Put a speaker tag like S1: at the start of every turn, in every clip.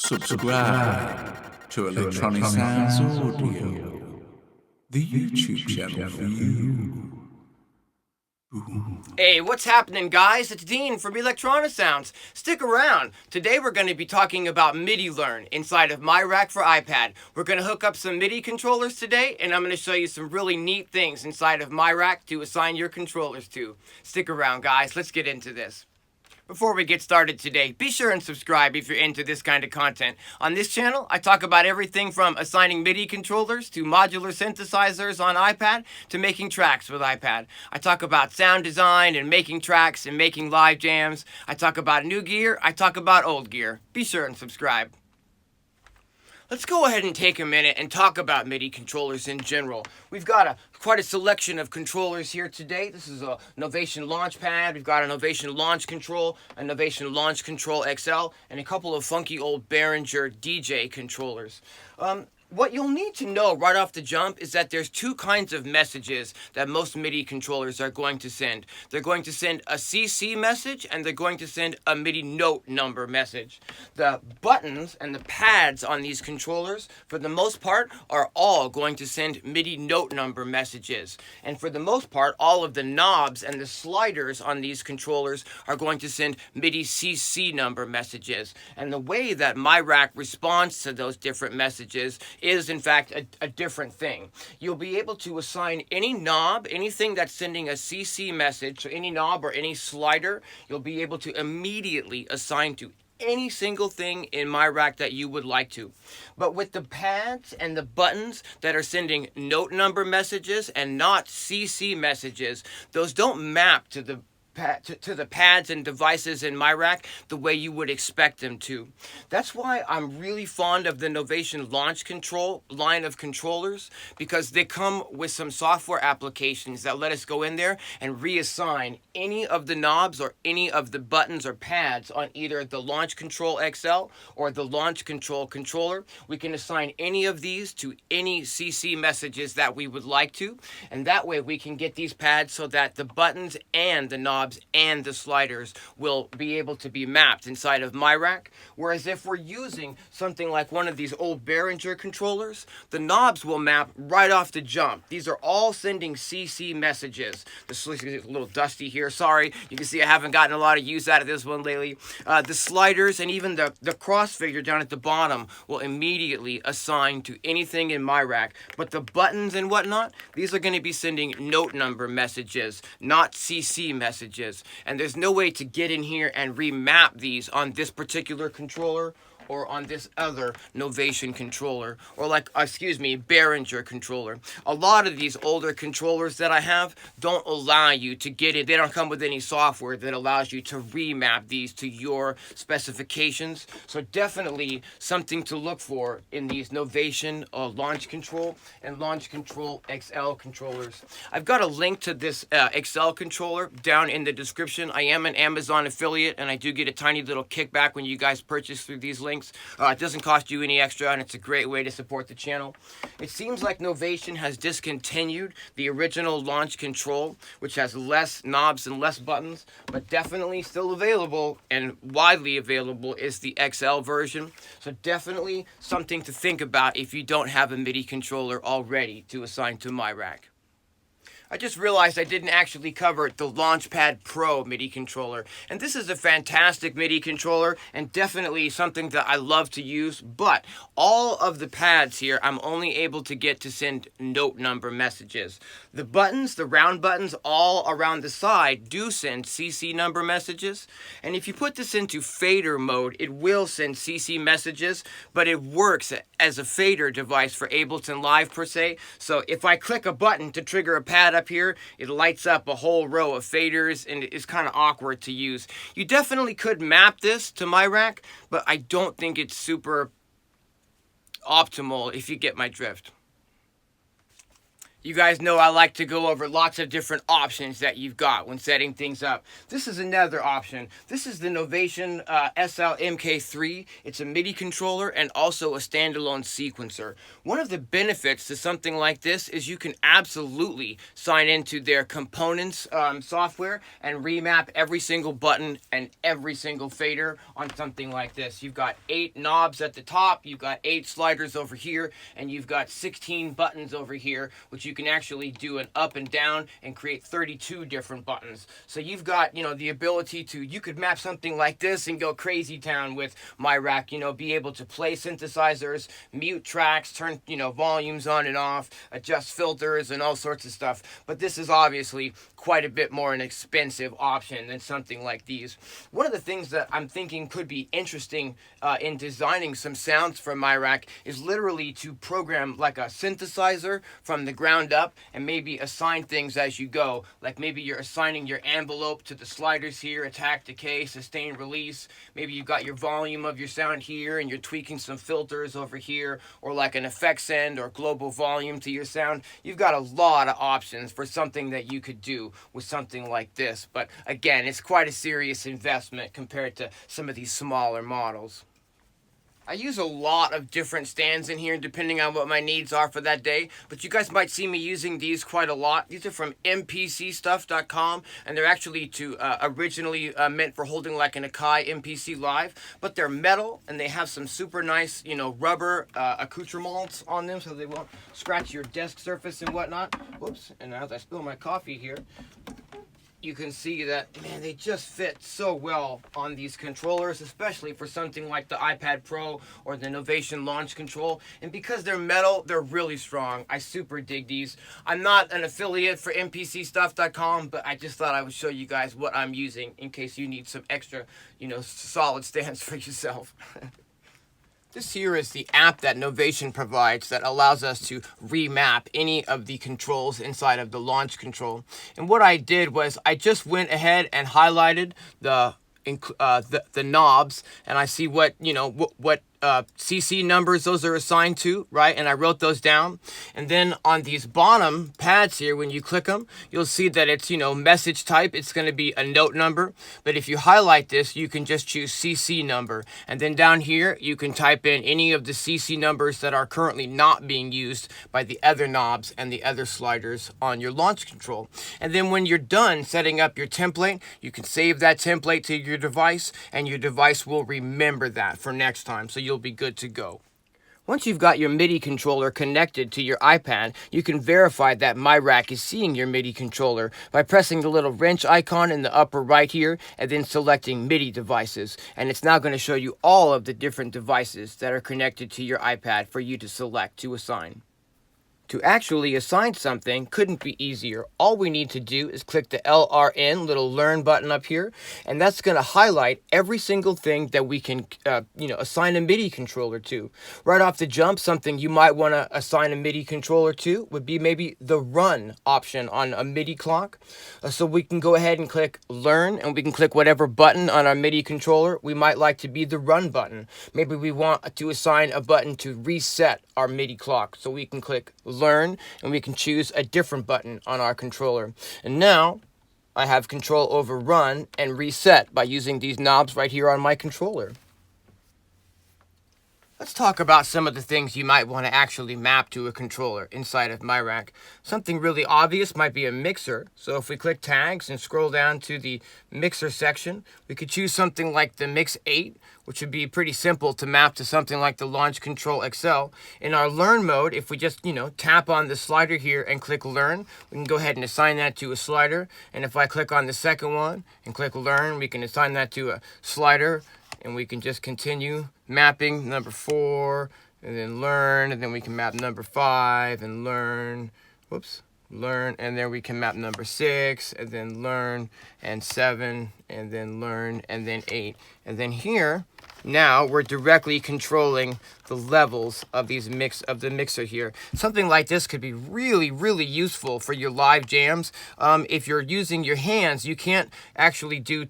S1: Subscribe to Electronisounds Audio, the YouTube channel for you.
S2: Hey, what's happening, guys? It's Dean from Electronisounds. Stick around. Today we're going to be talking about Midi Learn inside of miRack for iPad. We're going to hook up some MIDI controllers today, and I'm going to show you some really neat things inside of miRack to assign your controllers to. Stick around, guys. Let's get into this. Before we get started today, be sure and subscribe if you're into this kind of content. On this channel, I talk about everything from assigning MIDI controllers to modular synthesizers on iPad to making tracks with iPad. I talk about sound design and making tracks and making live jams. I talk about new gear. I talk about old gear. Be sure and subscribe. Let's go ahead and take a minute and talk about MIDI controllers in general. We've got quite a selection of controllers here today. This is a Novation Launchpad. We've got a Novation Launch Control, a Novation Launch Control XL, and a couple of funky old Behringer DJ controllers. What you'll need to know right off the jump is that there's two kinds of messages that most MIDI controllers are going to send. They're going to send a CC message and they're going to send a MIDI note number message. The buttons and the pads on these controllers, for the most part, are all going to send MIDI note number messages. And for the most part, all of the knobs and the sliders on these controllers are going to send MIDI CC number messages. And the way that miRack responds to those different messages is in fact a different thing. You'll be able to assign any knob, anything that's sending a CC message, so any knob or any slider, you'll be able to immediately assign to any single thing in miRack that you would like to. But with the pads and the buttons that are sending note number messages and not CC messages, those don't map to the pads and devices in miRack the way you would expect them to. That's why I'm really fond of the Novation Launch Control line of controllers, because they come with some software applications that let us go in there and reassign any of the knobs or any of the buttons or pads on either the Launch Control XL or the Launch Control controller. We can assign any of these to any CC messages that we would like to, and that way we can get these pads so that the buttons and the knobs and the sliders will be able to be mapped inside of miRack. Whereas if we're using something like one of these old Behringer controllers, the knobs will map right off the jump. These are all sending CC messages. This is a little dusty here, sorry. You can see I haven't gotten a lot of use out of this one lately. The sliders and even the cross figure down at the bottom will immediately assign to anything in miRack. But the buttons and whatnot, these are going to be sending note number messages, not CC messages. And there's no way to get in here and remap these on this particular controller or on this other Novation controller, or Behringer controller. A lot of these older controllers that I have don't allow you to get it. They don't come with any software that allows you to remap these to your specifications. So definitely something to look for in these Novation Launch Control and Launch Control XL controllers. I've got a link to this XL controller down in the description. I am an Amazon affiliate, and I do get a tiny little kickback when you guys purchase through these links. It doesn't cost you any extra, and it's a great way to support the channel. It seems like Novation has discontinued the original Launch Control, which has less knobs and less buttons, but definitely still available and widely available is the XL version. So definitely something to think about if you don't have a MIDI controller already to assign to miRack. I just realized I didn't actually cover the Launchpad Pro MIDI controller, and this is a fantastic MIDI controller and definitely something that I love to use, but all of the pads here I'm only able to get to send note number messages. The buttons, the round buttons all around the side do send CC number messages, and if you put this into fader mode, it will send CC messages, but it works as a fader device for Ableton Live per se. So if I click a button to trigger a pad up here, it lights up a whole row of faders, and it's kind of awkward to use. You definitely could map this to miRack, but I don't think it's super optimal, if you get my drift. You guys know I like to go over lots of different options that you've got when setting things up. This is another option. This is the Novation SL MK3. It's a MIDI controller and also a standalone sequencer. One of the benefits to something like this is you can absolutely sign into their components software and remap every single button and every single fader on something like this. You've got 8 knobs at the top, you've got 8 sliders over here, and you've got 16 buttons over here, which you can actually do an up and down and create 32 different buttons. So you've got, the ability to, you could map something like this and go crazy town with miRack, be able to play synthesizers, mute tracks, turn, volumes on and off, adjust filters and all sorts of stuff. But this is obviously quite a bit more an expensive option than something like these. One of the things that I'm thinking could be interesting in designing some sounds for miRack is literally to program like a synthesizer from the ground up and maybe assign things as you go. Like maybe you're assigning your envelope to the sliders here, attack, decay, sustain, release. Maybe you've got your volume of your sound here and you're tweaking some filters over here, or like an effects end or global volume to your sound. You've got a lot of options for something that you could do with something like this. But again, it's quite a serious investment compared to some of these smaller models. I use a lot of different stands in here depending on what my needs are for that day, but you guys might see me using these quite a lot. These are from mpcstuff.com, and they're actually originally meant for holding like an Akai MPC Live, but they're metal and they have some super nice, rubber accoutrements on them so they won't scratch your desk surface and whatnot. Whoops, and as I spill my coffee here, you can see that, man, they just fit so well on these controllers, especially for something like the iPad Pro or the Novation Launch Control. And because they're metal, they're really strong. I super dig these. I'm not an affiliate for mpcstuff.com, but I just thought I would show you guys what I'm using in case you need some extra, solid stands for yourself. This here is the app that Novation provides that allows us to remap any of the controls inside of the launch control. And what I did was I just went ahead and highlighted the knobs, and I see what what CC numbers those are assigned to, right? And I wrote those down. And then on these bottom pads here, when you click them, you'll see that it's, message type. It's going to be a note number. But if you highlight this, you can just choose CC number. And then down here, you can type in any of the CC numbers that are currently not being used by the other knobs and the other sliders on your launch control. And then when you're done setting up your template, you can save that template to your device, and your device will remember that for next time. So you'll be good to go. Once you've got your MIDI controller connected to your iPad, you can verify that miRack is seeing your MIDI controller by pressing the little wrench icon in the upper right here and then selecting MIDI devices. And it's now going to show you all of the different devices that are connected to your iPad for you to select to assign. To actually assign something couldn't be easier. All we need to do is click the LRN, little learn button up here, and that's going to highlight every single thing that we can, assign a MIDI controller to. Right off the jump, something you might want to assign a MIDI controller to would be maybe the run option on a MIDI clock. So we can go ahead and click learn, and we can click whatever button on our MIDI controller we might like to be the run button. Maybe we want to assign a button to reset our MIDI clock, so we can click learn and we can choose a different button on our controller. And now I have control over run and reset by using these knobs right here on my controller. Let's talk about some of the things you might want to actually map to a controller inside of miRack. Something really obvious might be a mixer. So if we click tags and scroll down to the mixer section, we could choose something like the Mix 8, which would be pretty simple to map to something like the Launch Control XL. In our learn mode, if we just, tap on the slider here and click learn, we can go ahead and assign that to a slider. And if I click on the second one and click learn, we can assign that to a slider. And we can just continue mapping number 4 and then learn, and then we can map number 5 and learn, learn, and then we can map number 6 and then learn, and 7 and then learn, and then 8. And then here, now we're directly controlling the levels of the mixer here. Something like this could be really, really useful for your live jams. If you're using your hands, you can't actually do,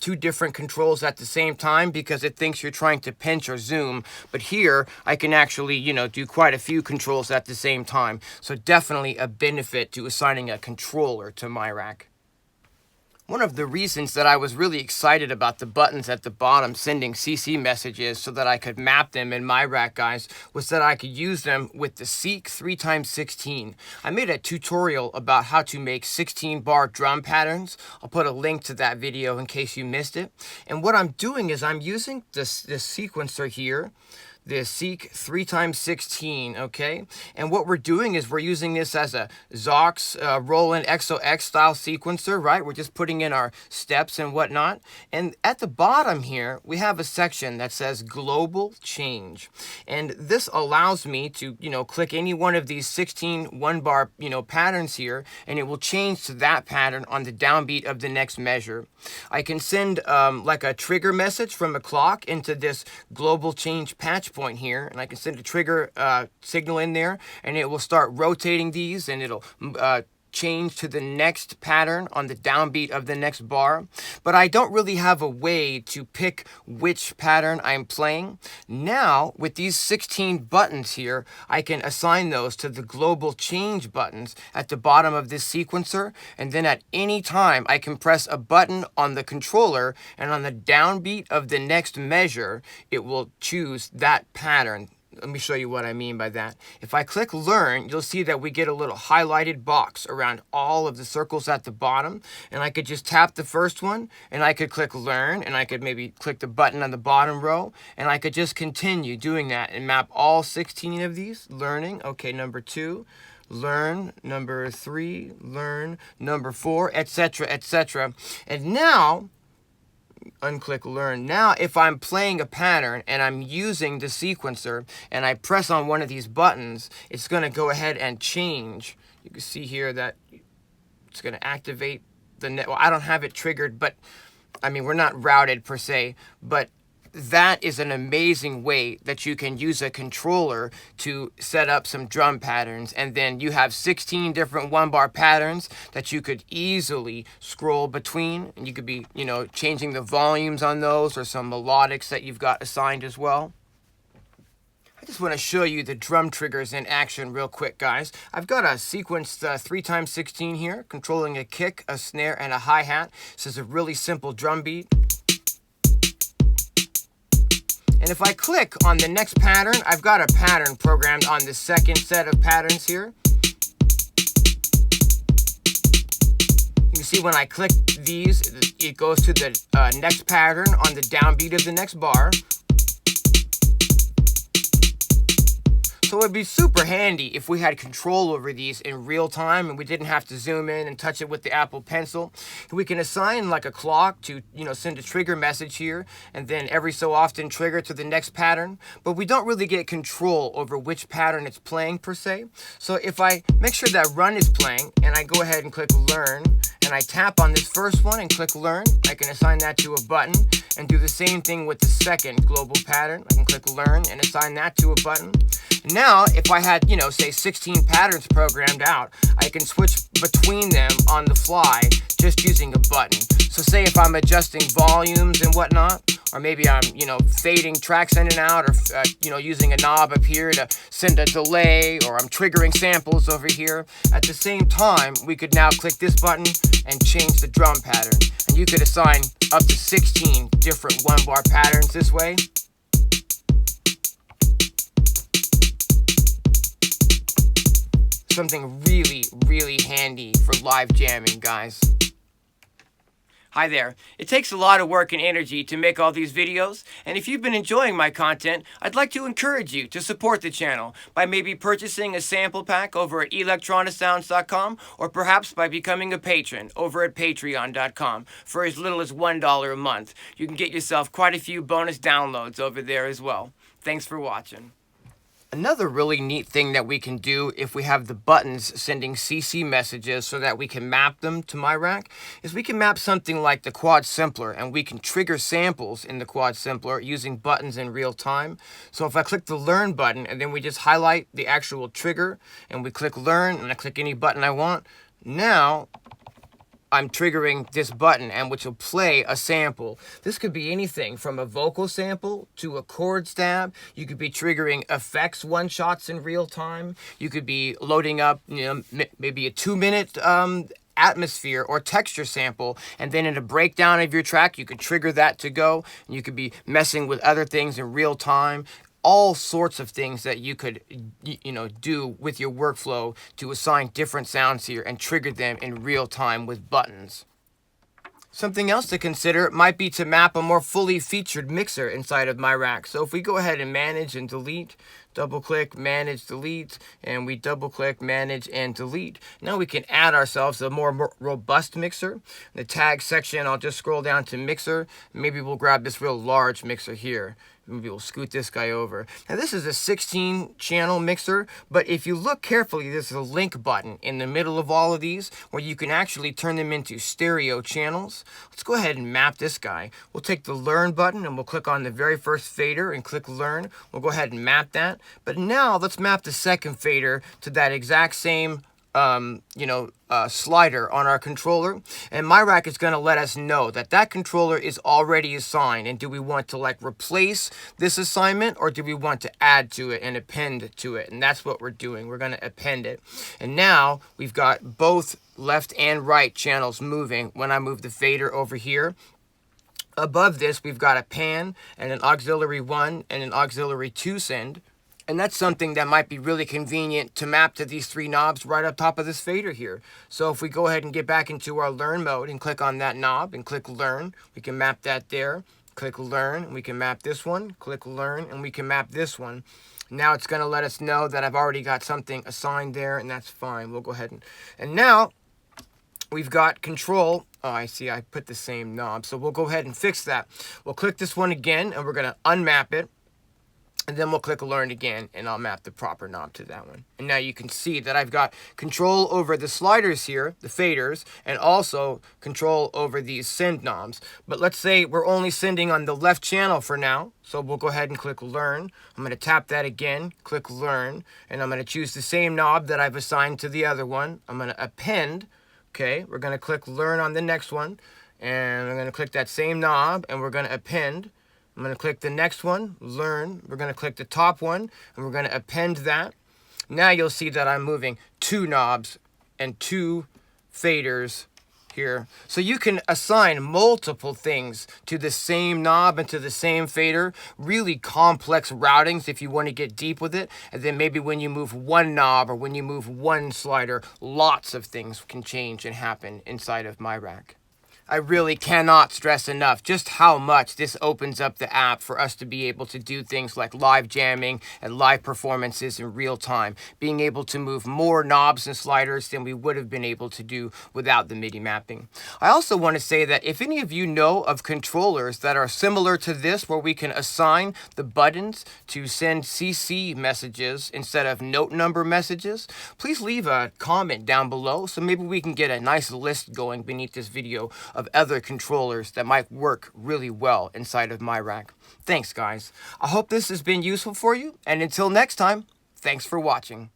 S2: two different controls at the same time because it thinks you're trying to pinch or zoom. But here, I can actually, do quite a few controls at the same time. So definitely a benefit to assigning a controller to miRack. One of the reasons that I was really excited about the buttons at the bottom sending CC messages so that I could map them in miRack, guys, was that I could use them with the Seek 3x16. I made a tutorial about how to make 16-bar drum patterns. I'll put a link to that video in case you missed it. And what I'm doing is I'm using this sequencer here, the Seek 3x16, okay? And what we're doing is we're using this as a Zox Roland XOX style sequencer, right? We're just putting in our steps and whatnot. And at the bottom here, we have a section that says Global Change. And this allows me to, click any one of these 16 one-bar, patterns here, and it will change to that pattern on the downbeat of the next measure. I can send like a trigger message from a clock into this Global Change patch point here, and I can send a trigger signal in there, and it will start rotating these, and it'll change to the next pattern on the downbeat of the next bar. But I don't really have a way to pick which pattern I'm playing. Now, with these 16 buttons here, I can assign those to the global change buttons at the bottom of this sequencer, and then at any time I can press a button on the controller, and on the downbeat of the next measure, it will choose that pattern. Let me show you what I mean by that. If I click Learn, you'll see that we get a little highlighted box around all of the circles at the bottom. And I could just tap the first one, and I could click Learn, and I could maybe click the button on the bottom row, and I could just continue doing that and map all 16 of these. Learning, okay, number 2. Learn, number 3. Learn, number 4, etc., etc. And now, unclick Learn. Now, if I'm playing a pattern and I'm using the sequencer and I press on one of these buttons, it's going to go ahead and change. You can see here that it's going to activate the net. Well, I don't have it triggered, but I mean, we're not routed per se, but that is an amazing way that you can use a controller to set up some drum patterns, and then you have 16 different one-bar patterns that you could easily scroll between, and you could be, changing the volumes on those or some melodics that you've got assigned as well. I just want to show you the drum triggers in action real quick, guys. I've got a sequence 3x16 here, controlling a kick, a snare, and a hi-hat. This is a really simple drum beat. And if I click on the next pattern, I've got a pattern programmed on the second set of patterns here. You can see when I click these, it goes to the next pattern on the downbeat of the next bar. So it'd be super handy if we had control over these in real time and we didn't have to zoom in and touch it with the Apple Pencil. We can assign like a clock to, send a trigger message here, and then every so often trigger to the next pattern. But we don't really get control over which pattern it's playing per se. So if I make sure that Run is playing and I go ahead and click Learn, and I tap on this first one and click Learn, I can assign that to a button and do the same thing with the second global pattern. I can click Learn and assign that to a button. Now, if I had, say 16 patterns programmed out, I can switch between them on the fly just using a button. So say if I'm adjusting volumes and whatnot, or maybe I'm, fading tracks in and out, or, using a knob up here to send a delay, or I'm triggering samples over here. At the same time, we could now click this button and change the drum pattern. And you could assign up to 16 different one-bar patterns this way. Something really, really handy for live jamming, guys. Hi there. It takes a lot of work and energy to make all these videos, and if you've been enjoying my content, I'd like to encourage you to support the channel by maybe purchasing a sample pack over at Electronisounds.com, or perhaps by becoming a patron over at Patreon.com for as little as $1 a month. You can get yourself quite a few bonus downloads over there as well. Thanks for watching. Another really neat thing that we can do if we have the buttons sending CC messages so that we can map them to miRack is we can map something like the quad simpler, and we can trigger samples in the quad simpler using buttons in real time. So if I click the Learn button and then we just highlight the actual trigger and we click Learn and I click any button I want, now I'm triggering this button, and which will play a sample. This could be anything from a vocal sample to a chord stab. You could be triggering effects one-shots in real time. You could be loading up, maybe a 2-minute atmosphere or texture sample, and then in a breakdown of your track, you could trigger that to go. And you could be messing with other things in real time. All sorts of things that you could, do with your workflow to assign different sounds here and trigger them in real time with buttons. Something else to consider might be to map a more fully featured mixer inside of miRack. So if we go ahead and manage and delete, double click, manage, delete, and we double click, manage, and delete. Now we can add ourselves a more robust mixer. In the tag section, I'll just scroll down to mixer. Maybe we'll grab this real large mixer here. Maybe we'll scoot this guy over. Now this is a 16-channel mixer, but if you look carefully, there's a link button in the middle of all of these where you can actually turn them into stereo channels. Let's go ahead and map this guy. We'll take the Learn button and we'll click on the very first fader and click Learn. We'll go ahead and map that. But now let's map the second fader to that exact same slider on our controller, and miRack is going to let us know that that controller is already assigned, and do we want to replace this assignment, or do we want to add to it and append to it? And that's what we're doing. We're going to append it. And now we've got both left and right channels moving when I move the fader over here. Above this, we've got a pan and an auxiliary 1 and an auxiliary 2 send. And that's something that might be really convenient to map to these 3 knobs right up top of this fader here. So if we go ahead and get back into our Learn mode and click on that knob and click Learn, we can map that there. Click Learn, and we can map this one. Click Learn, and we can map this one. Now it's going to let us know that I've already got something assigned there, and that's fine. We'll go ahead and now we've got control. Oh, I see, I put the same knob. So we'll go ahead and fix that. We'll click this one again, and we're going to unmap it. And then we'll click Learn again, and I'll map the proper knob to that one. And now you can see that I've got control over the sliders here, the faders, and also control over these send knobs. But let's say we're only sending on the left channel for now. So we'll go ahead and click Learn. I'm going to tap that again, click Learn, and I'm going to choose the same knob that I've assigned to the other one. I'm going to append. Okay, we're going to click Learn on the next one, and I'm going to click that same knob, and we're going to append. I'm going to click the next one, Learn. We're going to click the top one, and we're going to append that. Now you'll see that I'm moving 2 knobs and 2 faders here. So you can assign multiple things to the same knob and to the same fader, really complex routings if you want to get deep with it. And then maybe when you move one knob or when you move one slider, lots of things can change and happen inside of miRack. I really cannot stress enough just how much this opens up the app for us to be able to do things like live jamming and live performances in real time, being able to move more knobs and sliders than we would have been able to do without the MIDI mapping. I also want to say that if any of you know of controllers that are similar to this, where we can assign the buttons to send CC messages instead of note number messages, please leave a comment down below so maybe we can get a nice list going beneath this video of other controllers that might work really well inside of miRack. Thanks, guys. I hope this has been useful for you, and until next time, thanks for watching.